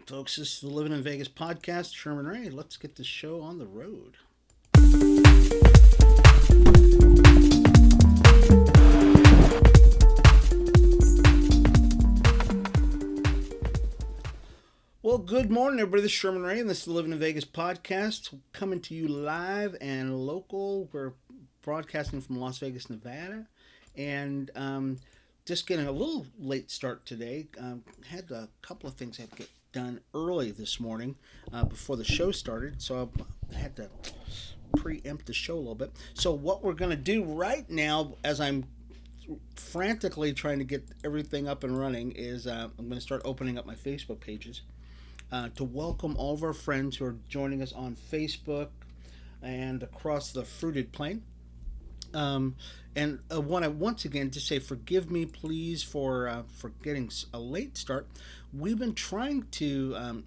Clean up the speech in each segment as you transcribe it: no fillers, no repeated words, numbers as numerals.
Folks, this is the Livin in Vegas podcast. Sherman Ray. Let's get this show on the road. Well, good morning, everybody. This is Sherman Ray, and this is the Livin in Vegas podcast, coming to you live and local. We're broadcasting from Las Vegas, Nevada, and just getting a little late start today. Had a couple of things I had to get done early this morning before the show started, so I had to preempt the show a little bit. So what we're going to do right now, as I'm frantically trying to get everything up and running, is I'm going to start opening up my Facebook pages to welcome all of our friends who are joining us on Facebook and across the fruited plain. And I want to once again just say, forgive me, please, for getting a late start. We've been trying to,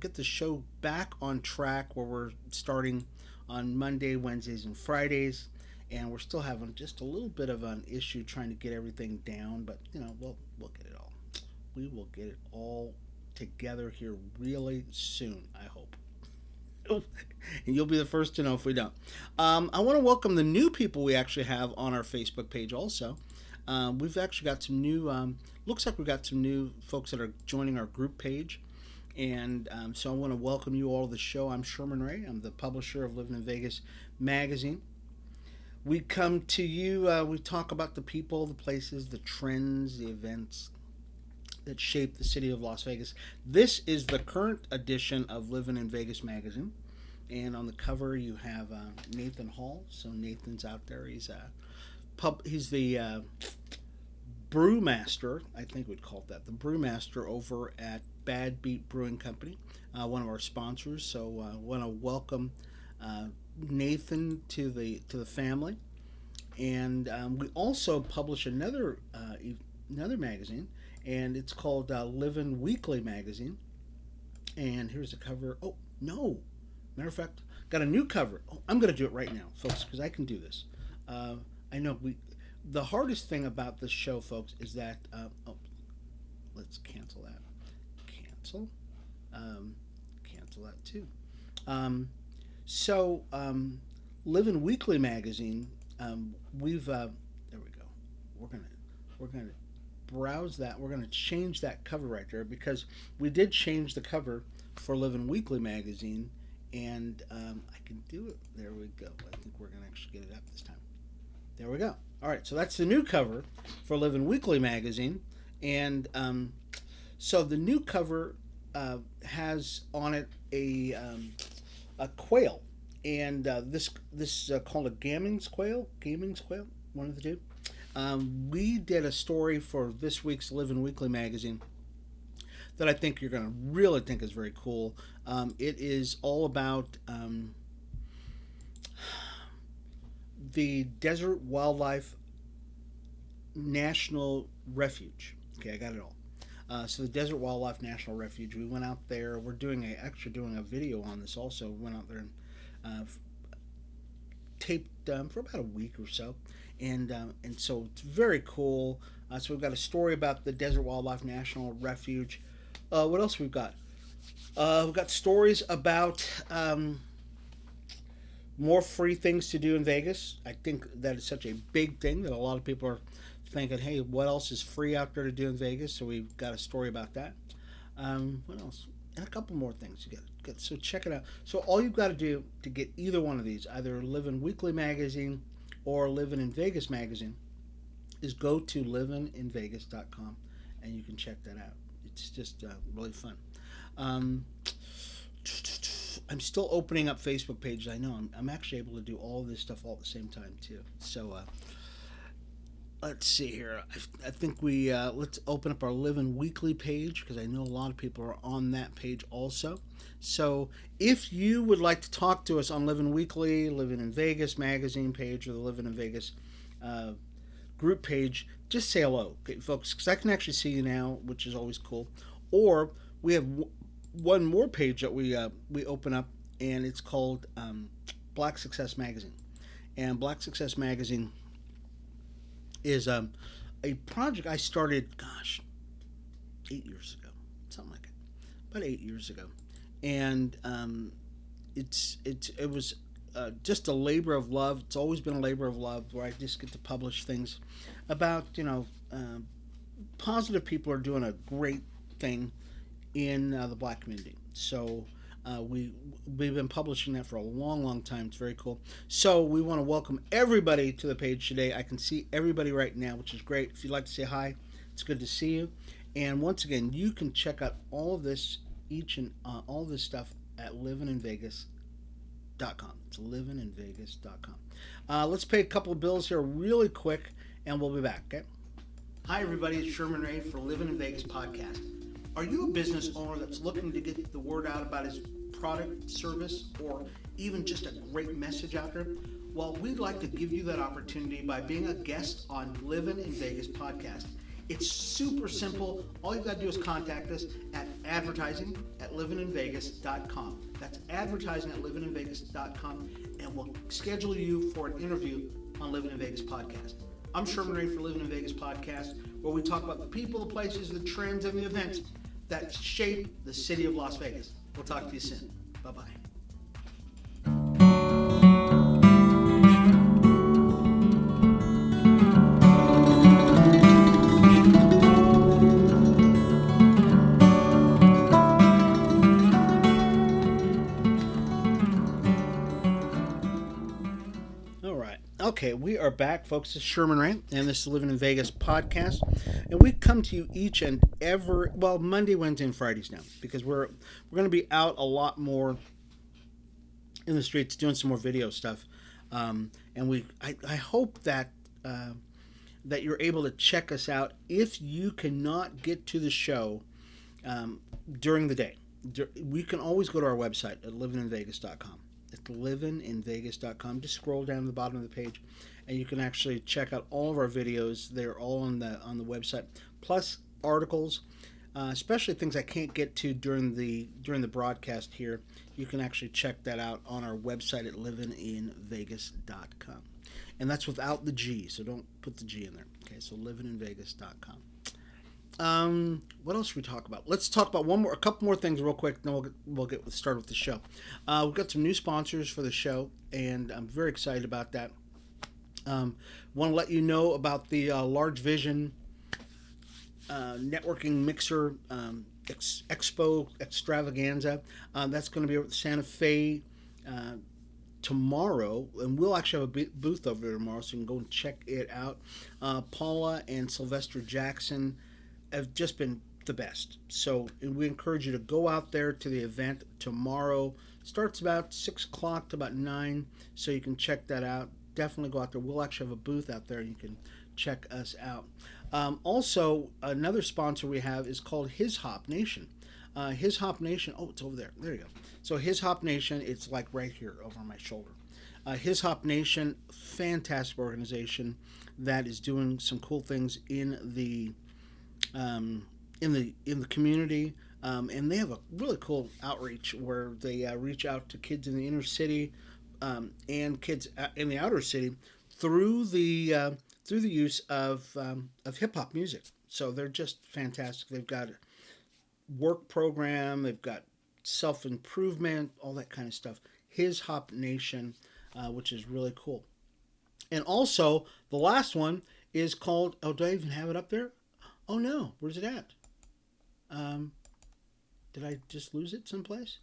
get the show back on track, where we're starting on Monday, Wednesdays, and Fridays, and we're still having just a little bit of an issue trying to get everything down. But we'll get it all. We will get it all together here really soon, I hope. And you'll be the first to know if we don't. I want to welcome the new people we actually have on our Facebook page also. We've actually got some new, looks like we've got some new folks that are joining our group page. And so I want to welcome you all to the show. I'm Sherman Ray. I'm the publisher of Livin in Vegas magazine. We come to you, we talk about the people, the places, the trends, the events that shape the city of Las Vegas. This is the current edition of Livin in Vegas magazine, and on the cover you have Nathan Hall. So Nathan's out there. He's the brewmaster, I think we'd call it that, the brewmaster over at Bad Beat Brewing Company, one of our sponsors. So I want to welcome Nathan to the family, and we also publish another magazine. And it's called Livin Weekly magazine. And here's the cover. Oh, no. Matter of fact, got a new cover. Oh, I'm going to do it right now, folks, because I can do this. I know the hardest thing about this show, folks, is that... let's cancel that. Cancel. Cancel that, too. Livin Weekly magazine, we've... there we go. We're going to browse that. We're going to change that cover right there, because we did change the cover for Livin Weekly magazine, and I can do it. There we go. I think we're going to actually get it up this time. There we go. All right, so that's the new cover for Livin Weekly magazine, and so the new cover has on it a quail, and this is called a Gaming's quail, one of the two. We did a story for this week's Livin Weekly magazine that I think you're going to really think is very cool. It is all about the Desert Wildlife National Refuge. Okay, I got it all. So the Desert Wildlife National Refuge, we went out there. We're doing a video on this also. We went out there and taped for about a week or so. And so it's very cool. So we've got a story about the Desert Wildlife National Refuge. What else we've got? We've got stories about more free things to do in Vegas. I think that is such a big thing that a lot of people are thinking, hey, what else is free out there to do in Vegas? So we've got a story about that. What else? And a couple more things to get. So check it out. So all you've got to do to get either one of these, either Livin Weekly magazine or Livin in Vegas magazine, is go to livininvegas.com, and you can check that out. It's just really fun. I'm still opening up Facebook pages. I know I'm actually able to do all this stuff all at the same time too. So let's see here. I think we let's open up our Livin Weekly page, because I know a lot of people are on that page also. So if you would like to talk to us on Livin Weekly, Livin in Vegas magazine page, or the Livin in Vegas group page, just say hello, okay, folks, because I can actually see you now, which is always cool. Or we have one more page that we open up, and it's called Black Success Magazine. And Black Success Magazine is a project I started, 8 years ago, something like it. about 8 years ago, and it was just a labor of love. It's always been a labor of love where I just get to publish things about positive people are doing a great thing in the black community. So we've been publishing that for a long, long time. It's very cool. So we want to welcome everybody to the page today. I can see everybody right now, which is great. If you'd like to say hi, it's good to see you. And once again, you can check out all of this, all this stuff at livininvegas.com. It's livininvegas.com. Let's pay a couple of bills here really quick, and we'll be back. Okay. Hi, everybody. It's Sherman Ray for Livin in Vegas podcast. Are you a business owner that's looking to get the word out about his product, service, or even just a great message out there? Well, we'd like to give you that opportunity by being a guest on Livin in Vegas podcast. It's super simple. All you've got to do is contact us at advertising@livininvegas.com. That's advertising@livininvegas.com, and we'll schedule you for an interview on Livin in Vegas podcast. I'm Sherman Ray for Livin in Vegas podcast, where we talk about the people, the places, the trends, and the events that shape the city of Las Vegas. We'll talk to you soon. Bye-bye. Okay, we are back, folks. This is Sherman Ray, and this is Livin in Vegas podcast. And we come to you each and every, Monday, Wednesday, and Fridays now, because we're going to be out a lot more in the streets doing some more video stuff. And I hope that that you're able to check us out if you cannot get to the show during the day. We can always go to our website at livininvegas.com. At livininvegas.com. Just scroll down to the bottom of the page, and you can actually check out all of our videos. They're all on the website, plus articles, especially things I can't get to during the broadcast here. You can actually check that out on our website at livininvegas.com, and that's without the G, so don't put the G in there. Okay, so livininvegas.com. What else should we talk about? Let's talk about a couple more things real quick, then we'll get started with the show. We've got some new sponsors for the show, and I'm very excited about that. Want to let you know about the Large Vision Networking Mixer Expo Extravaganza. That's going to be over at Santa Fe tomorrow, and we'll actually have a booth over there tomorrow, so you can go and check it out. Paula and Sylvester Jackson have just been the best. So we encourage you to go out there to the event tomorrow. Starts about 6 o'clock to about 9, so you can check that out. Definitely go out there. We'll actually have a booth out there, and you can check us out. Also, another sponsor we have is called His Hop Nation. His Hop Nation, it's over there. There you go. So His Hop Nation, it's like right here over my shoulder. His Hop Nation, fantastic organization that is doing some cool things in the community, and they have a really cool outreach where they reach out to kids in the inner city and kids in the outer city through the use of hip hop music. So they're just fantastic. They've got a work program, they've got self improvement, all that kind of stuff. His Hop Nation, which is really cool. And also the last one is called. Oh, do I even have it up there? Oh no, where's it at? Did I just lose it someplace?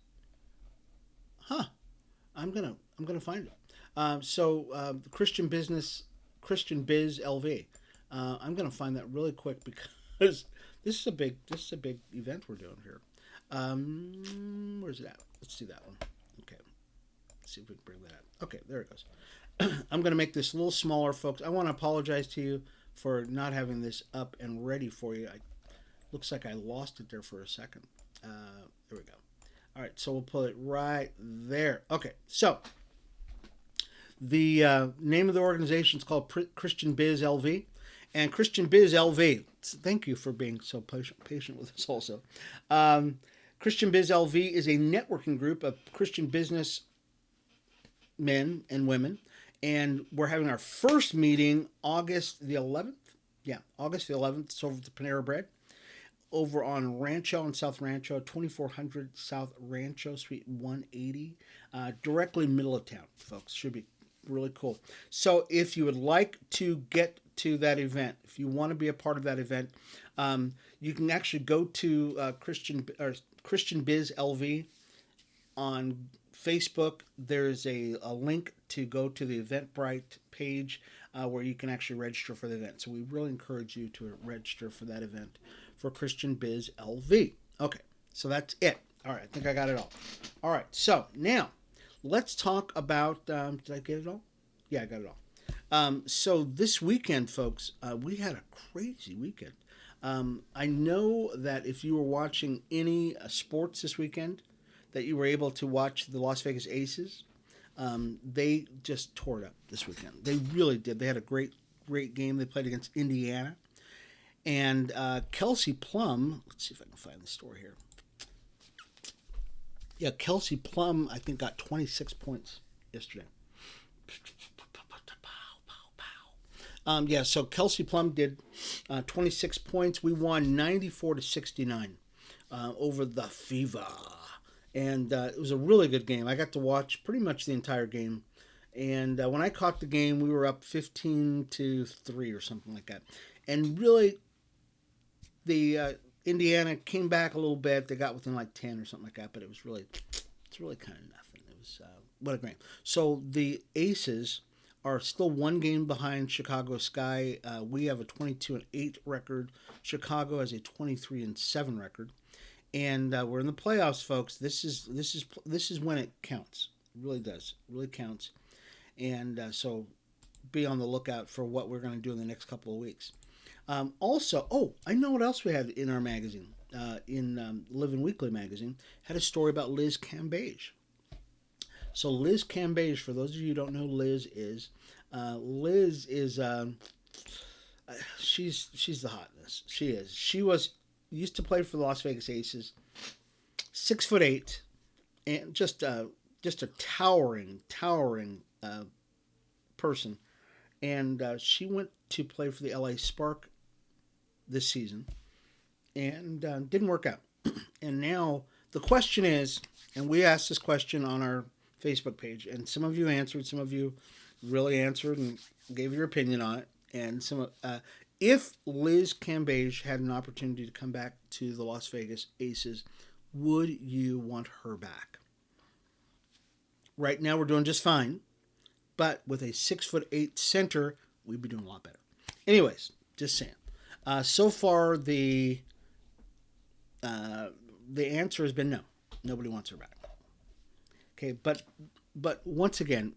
Huh. I'm gonna find it. So Christian Biz LV. I'm gonna find that really quick because this is a big event we're doing here. Where's it at? Let's do that one. Okay. Let's see if we can bring that up. Okay, there it goes. I'm gonna make this a little smaller, folks. I want to apologize to you for not having this up and ready for you. Looks like I lost it there for a second. There we go. All right, so we'll put it right there. Okay, so the name of the organization is called Christian Biz LV. And Christian Biz LV, thank you for being so patient with us also. Christian Biz LV is a networking group of Christian business men and women. And we're having our first meeting August the 11th. Yeah, August the 11th. It's over at the Panera Bread. over on Rancho and South Rancho, 2400 South Rancho, Suite 180, directly middle of town, folks. Should be really cool. So if you would like to get to that event, if you want to be a part of that event, you can actually go to Christian Biz LV on Facebook. There's a link to go to the Eventbrite page where you can actually register for the event. So we really encourage you to register for that event for Christian Biz LV. Okay, so that's it. All right, I think I got it all. All right, so now let's talk about. Did I get it all? Yeah, I got it all. So this weekend, folks, we had a crazy weekend. I know that if you were watching any sports this weekend, that you were able to watch the Las Vegas Aces. They just tore it up this weekend. They really did. They had a great game. They played against Indiana. And Kelsey Plum, let's see if I can find the story here. Yeah, Kelsey Plum, I think, got 26 points yesterday. So Kelsey Plum did 26 points. We won 94-69 over the Fever. And it was a really good game. I got to watch pretty much the entire game. And when I caught the game, we were up 15-3 or something like that. And really, the Indiana came back a little bit. They got within like 10 or something like that. But it's really kind of nothing. It was what a game. So the Aces are still one game behind Chicago Sky. We have a 22-8 record. Chicago has a 23-7 record. And we're in the playoffs, folks. This is when it counts. It really does. It really counts. And so be on the lookout for what we're going to do in the next couple of weeks. Also, I know what else we had in our magazine. In Livin Weekly magazine, had a story about Liz Cambage. So Liz Cambage, for those of you who don't know who Liz is she's the hotness. She is. She used to play for the Las Vegas Aces. 6'8", and just a towering person. And she went to play for the LA Spark this season, and didn't work out. And now the question is, and we asked this question on our Facebook page, and some of you answered, some of you really answered and gave your opinion on it. And if Liz Cambage had an opportunity to come back to the Las Vegas Aces, would you want her back? Right now we're doing just fine, but with a 6'8" center, we'd be doing a lot better. Anyways, just saying. So far, the answer has been no. Nobody wants her back. Okay, but once again,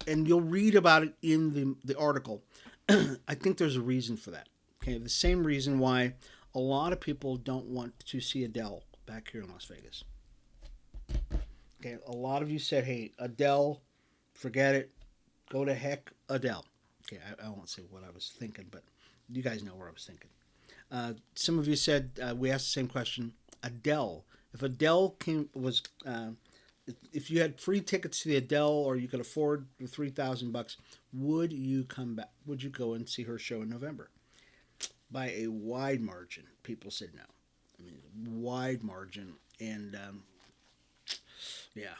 and you'll read about it in the article. I think there's a reason for that. Okay, the same reason why a lot of people don't want to see Adele back here in Las Vegas. Okay, a lot of you said, hey, Adele, forget it. Go to heck, Adele. Okay, I won't say what I was thinking, but you guys know where I was thinking. Some of you said, we asked the same question, Adele. If Adele if you had free tickets to the Adele, or you could afford the $3,000, would you come back? Would you go and see her show in November? By a wide margin, people said no. I mean, wide margin, and yeah.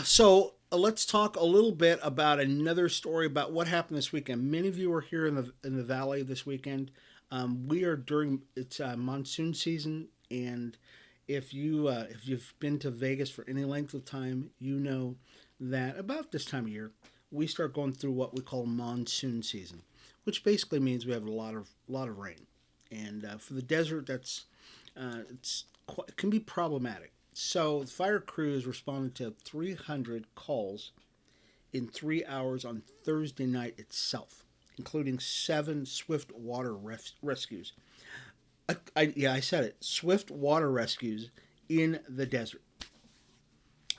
So let's talk a little bit about another story about what happened this weekend. Many of you are here in the Valley this weekend. We are it's monsoon season, and if you've been to Vegas for any length of time, you know that about this time of year we start going through what we call monsoon season, which basically means we have a lot of rain, and for the desert, it can be problematic. So the fire crews responded to 300 calls in 3 hours on Thursday night itself, including 7 swift water rescues. I said it. Swift water rescues in the desert.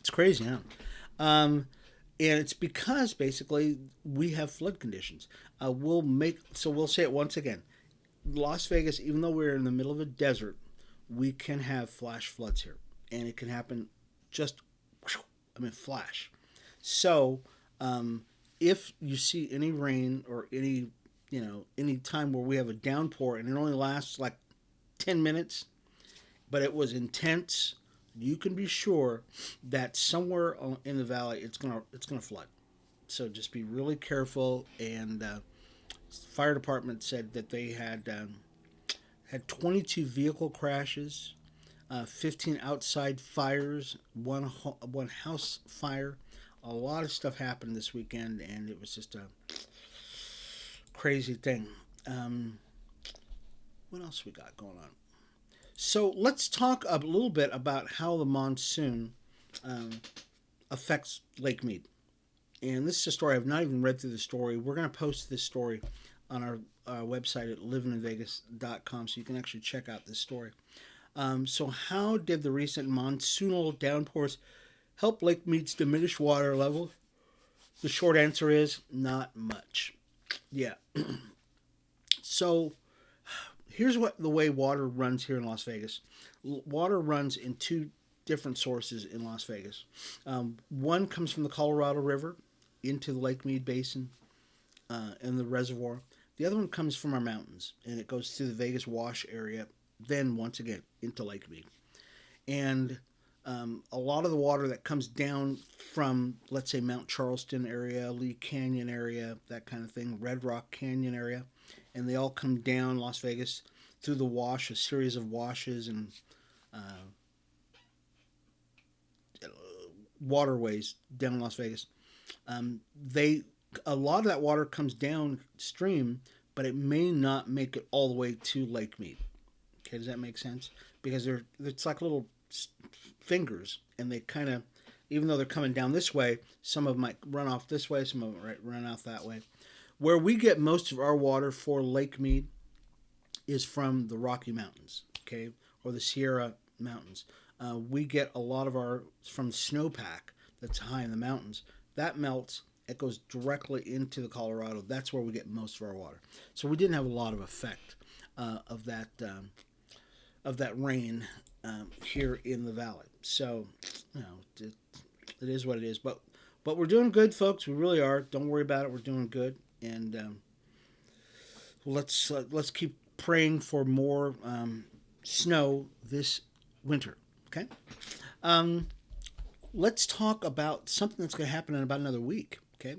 It's crazy, huh? And it's because basically we have flood conditions. We'll say it once again. Las Vegas, even though we're in the middle of a desert, we can have flash floods here, and it can happen flash. So if you see any rain or any any time where we have a downpour and it only lasts like 10 minutes, but it was intense, you can be sure that somewhere in the valley it's gonna flood. So just be really careful. And fire department said that they had 22 vehicle crashes, 15 outside fires, one house fire. A lot of stuff happened this weekend, and it was just a crazy thing. What else we got going on? So let's talk a little bit about how the monsoon um, affects Lake Mead. And this is a story I've not even read through the story. We're going to post this story on our website at livinvegas.com so you can actually check out this story. So how did the recent monsoonal downpours help Lake Mead's diminished water level? The short answer is not much. Yeah. So here's the way water runs here in Las Vegas. Water runs in two different sources in Las Vegas. One comes from the Colorado River into the Lake Mead Basin and the reservoir. The other one comes from our mountains, and it goes through the Vegas Wash area, then once again into Lake Mead. And a lot of the water that comes down from, let's say, Mount Charleston area, Lee Canyon area, that kind of thing, Red Rock Canyon area, and they all come down Las Vegas through the wash, a series of washes and waterways down Las Vegas. A lot of that water comes downstream, but it may not make it all the way to Lake Mead. Okay, does that make sense? Because it's like little fingers, and they kind of, even though they're coming down this way, some of them might run off this way, some of them might run out that way. Where we get most of our water for Lake Mead is from the Rocky Mountains, okay, or the Sierra Mountains. We get a lot of our from snowpack that's high in the mountains. That melts. It goes directly into the Colorado. That's where we get most of our water. So we didn't have a lot of effect of that rain here in the valley. So it is what it is. But we're doing good, folks. We really are. Don't worry about it. We're doing good, and let's keep praying for more snow this winter. Okay. Let's talk about something that's going to happen in about another week. Okay.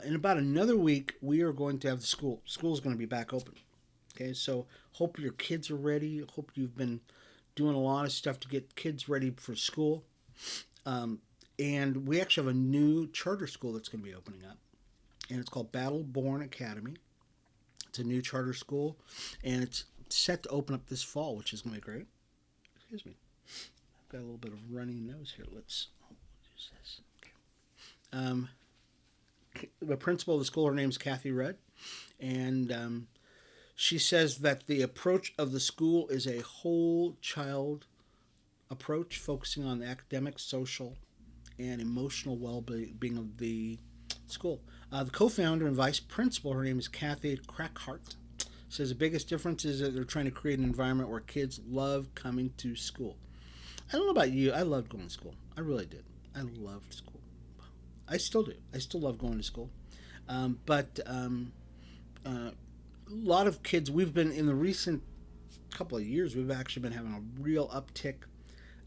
In about another week, we are going to have the school. School's going to be back open. Okay. So hope your kids are ready. Hope you've been doing a lot of stuff to get kids ready for school. And we actually have a new charter school that's going to be opening up. And it's called Battle Born Academy. It's a new charter school. And it's set to open up this fall, which is going to be great. Excuse me. Got a little bit of runny nose here. Let's use this. Okay. The principal of the school, her name's Kathy Rudd, and she says that the approach of the school is a whole child approach, focusing on the academic, social, and emotional well-being of the school. The co-founder and vice principal, her name is Kathy Crackhart, says the biggest difference is that they're trying to create an environment where kids love coming to school. I don't know about you. I loved going to school. I really did. I loved school. I still do. I still love going to school. But a lot of kids, we've been, in the recent couple of years, we've actually been having a real uptick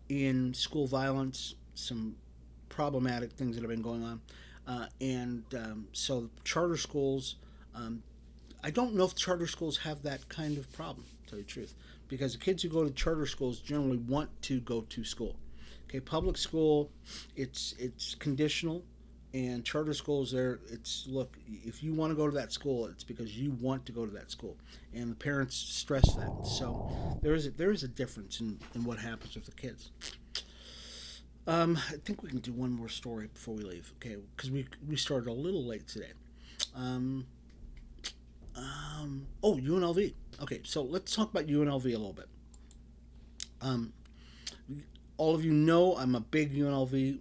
in school violence, some problematic things that have been going on. So charter schools, I don't know if charter schools have that kind of problem, to tell you the truth. Because the kids who go to charter schools generally want to go to school. Okay, public school, it's conditional, and charter schools look, if you want to go to that school, it's because you want to go to that school, and the parents stress that. So there is a difference in what happens with the kids. I think we can do one more story before we leave, okay? Because we started a little late today. UNLV. Okay, so let's talk about UNLV a little bit. All of you know I'm a big UNLV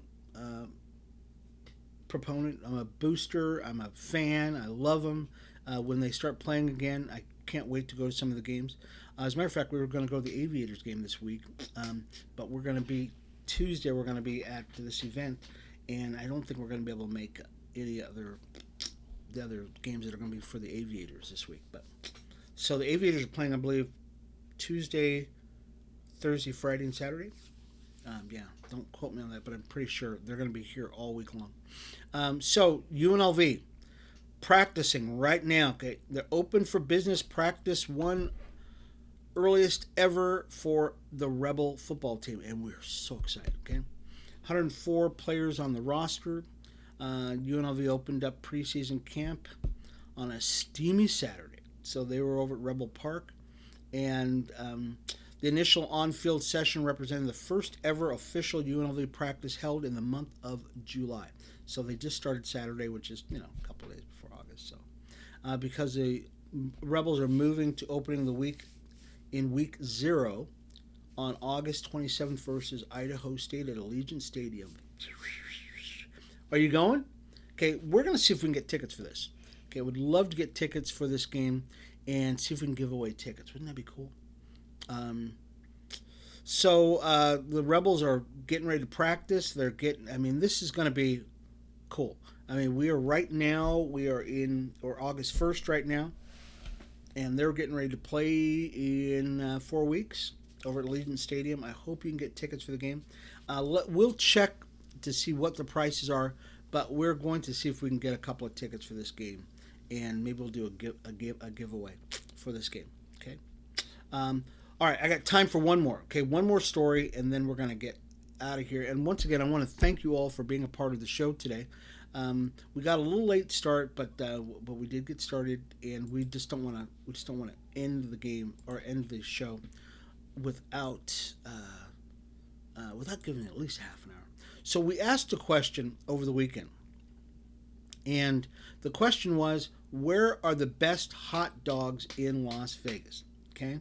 proponent. I'm a booster. I'm a fan. I love them. When they start playing again, I can't wait to go to some of the games. As a matter of fact, we were going to go to the Aviators game this week, but we're going to be Tuesday. We're going to be at this event, and I don't think we're going to be able to make any other the other games that are going to be for the Aviators this week. But so the Aviators are playing, I believe, Tuesday, Thursday, Friday, and Saturday. Yeah, don't quote me on that, but I'm pretty sure they're going to be here all week long. So UNLV practicing right now. Okay, they're open for business. Practice one earliest ever for the Rebel football team, and we're so excited. Okay, 104 players on the roster. UNLV opened up preseason camp on a steamy Saturday, so they were over at Rebel Park, and the initial on-field session represented the first ever official UNLV practice held in the month of July. So they just started Saturday, which is, a couple of days before August. So because the Rebels are moving to opening the week in week 0 on August 27th versus Idaho State at Allegiant Stadium. Are you going? Okay, we're going to see if we can get tickets for this. Okay, would love to get tickets for this game and see if we can give away tickets. Wouldn't that be cool? So the Rebels are getting ready to practice. This is going to be cool. We are in August 1st right now, and they're getting ready to play in 4 weeks over at Allegiant Stadium. I hope you can get tickets for the game. We'll check to see what the prices are, but we're going to see if we can get a couple of tickets for this game, and maybe we'll do a giveaway for this game. Okay. All right, I got time for one more. Okay, one more story, and then we're going to get out of here. And once again, I want to thank you all for being a part of the show today. We got a little late start, but we did get started, and we just don't want to end the game or end the show without giving it at least half an hour. So we asked a question over the weekend, and the question was, where are the best hot dogs in Las Vegas? Okay.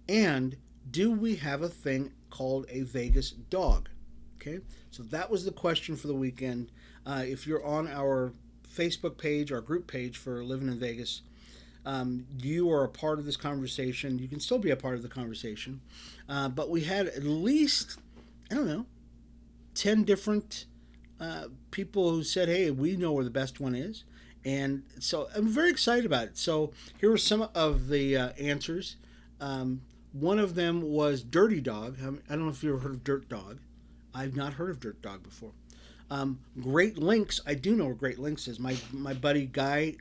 And do we have a thing called a Vegas dog? Okay, so that was the question for the weekend. If you're on our Facebook page, our group page for Livin in Vegas, you are a part of this conversation. You can still be a part of the conversation. But we had at least, 10 different people who said, hey, we know where the best one is. And so I'm very excited about it. So here are some of the answers. One of them was Dirty Dog. I don't know if you've ever heard of Dirt Dog. I've not heard of Dirt Dog before. Great Links. I do know where Great Links is. My buddy Guy.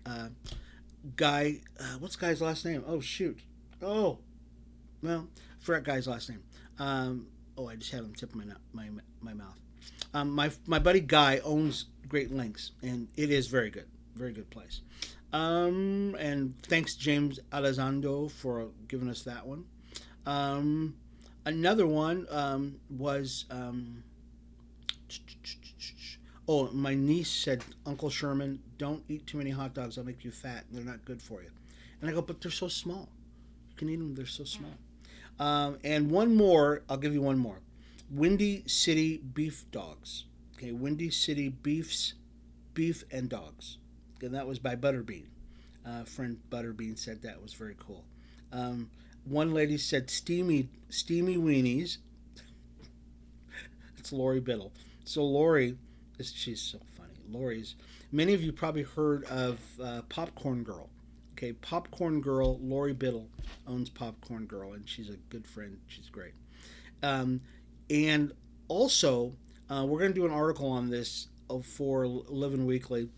What's Guy's last name? Oh shoot. Oh, well, I forgot Guy's last name. I just had it on the tip of my mouth. My buddy Guy owns Great Links, and it is very good. Very good place. And thanks James Elizondo for giving us that one. Another one was my niece said, Uncle Sherman, don't eat too many hot dogs, they'll make you fat, they're not good for you. And I go, but they're so small, you can eat them, they're so small. And one more, I'll give you one more. Windy City Beef Dogs. Okay, Windy City Beef and Dogs. And that was by Butterbean. Friend Butterbean said that was very cool. One lady said steamy weenies. It's Lori Biddle. So Lori, she's so funny. Many of you probably heard of Popcorn Girl. Okay, Popcorn Girl, Lori Biddle owns Popcorn Girl, and she's a good friend. She's great. And also, we're going to do an article on this for Livin Weekly.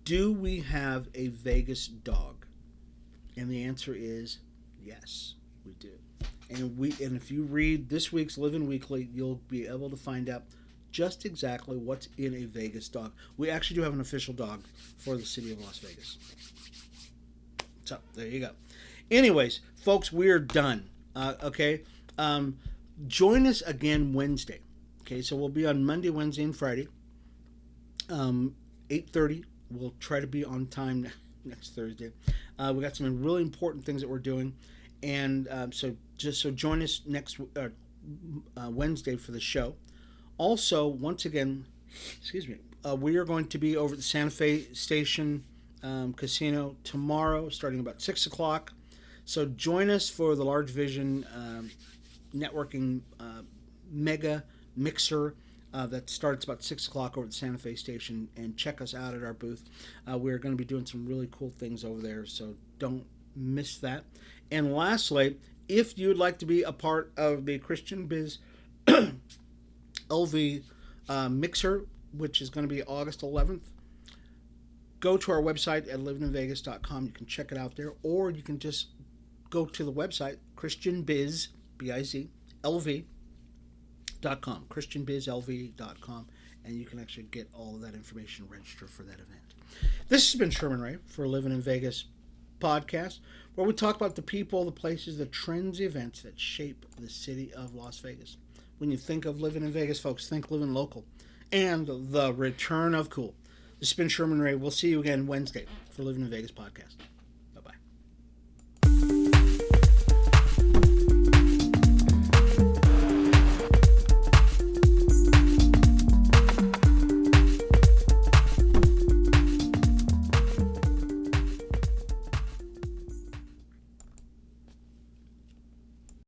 Do we have a Vegas dog? And the answer is yes, we do. And if you read this week's Livin Weekly, you'll be able to find out just exactly what's in a Vegas dog. We actually do have an official dog for the city of Las Vegas. So there you go. Anyways, folks, we're done. Okay. Join us again Wednesday. Okay, so we'll be on Monday, Wednesday, and Friday. 8:30. We'll try to be on time next Thursday. We got some really important things that we're doing, and so join us next Wednesday for the show. Also, once again, we are going to be over at the Santa Fe Station Casino tomorrow, starting about 6 o'clock. So join us for the Large Vision Networking Mega Mixer that starts about 6 o'clock over at the Santa Fe station, and check us out at our booth. We're going to be doing some really cool things over there, so don't miss that. And lastly, if you'd like to be a part of the Christian Biz LV Mixer, which is going to be August 11th, go to our website at livininvegas.com. You can check it out there, or you can just go to the website, ChristianBiz, B-I-Z, LV.com, ChristianBizLV.com, and you can actually get all of that information registered for that event. This has been Sherman Ray for Livin in Vegas podcast, where we talk about the people, the places, the trends, the events that shape the city of Las Vegas. When you think of living in Vegas, folks, think living local and the return of cool. This has been Sherman Ray. We'll see you again Wednesday for Livin in Vegas podcast.